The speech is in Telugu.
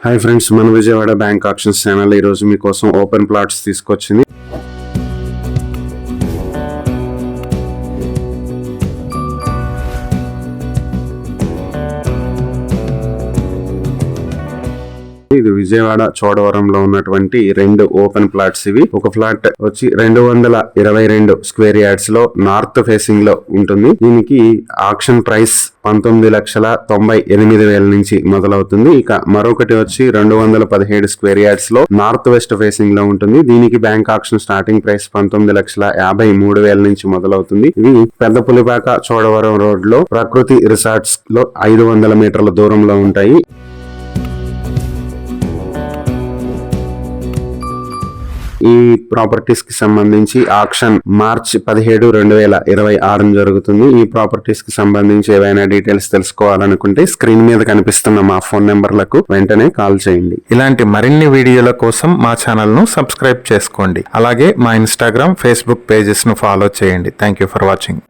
హాయ్ ఫ్రెండ్స్, మన విజయవాడ బ్యాంక్ ఆప్షన్స్ ఛానల్ ఈ రోజు మీకోసం ఓపెన్ ప్లాట్స్ తీసుకొచ్చింది. ఇది విజయవాడ చోడవరంలో ఉన్నటువంటి 2 ఓపెన్ ప్లాట్స్. ఇవి ఒక ఫ్లాట్ వచ్చి 222 స్క్వేర్ యార్డ్స్ లో నార్త్ ఫేసింగ్ లో ఉంటుంది. దీనికి ఆక్షన్ ప్రైస్ 19,98,000 నుంచి మొదలవుతుంది. ఇక మరొకటి వచ్చి 217 స్క్వేర్ యార్డ్స్ లో నార్త్ వెస్ట్ ఫేసింగ్ లో ఉంటుంది. దీనికి బ్యాంక్ ఆక్షన్ స్టార్టింగ్ ప్రైస్ 19,53,000 నుంచి మొదలవుతుంది. ఇవి పెద్ద పులిపాక చోడవరం రోడ్ లో ప్రకృతి రిసార్ట్స్ లో 500 మీటర్ల దూరంలో ఉంటాయి. ఈ ప్రాపర్టీస్ కి సంబంధించి ఆక్షన్ మార్చి 17, 2026 జరుగుతుంది. ఈ ప్రాపర్టీస్ కి సంబంధించి ఏవైనా డీటెయిల్స్ తెలుసుకోవాలనుకుంటే స్క్రీన్ మీద కనిపిస్తున్న మా ఫోన్ నెంబర్లకు వెంటనే కాల్ చేయండి. ఇలాంటి మరిన్ని వీడియోల కోసం మా ఛానల్ ను సబ్స్క్రైబ్ చేసుకోండి. అలాగే మా ఇన్స్టాగ్రామ్, ఫేస్బుక్ పేజెస్ ను ఫాలో చేయండి. Thank you for watching.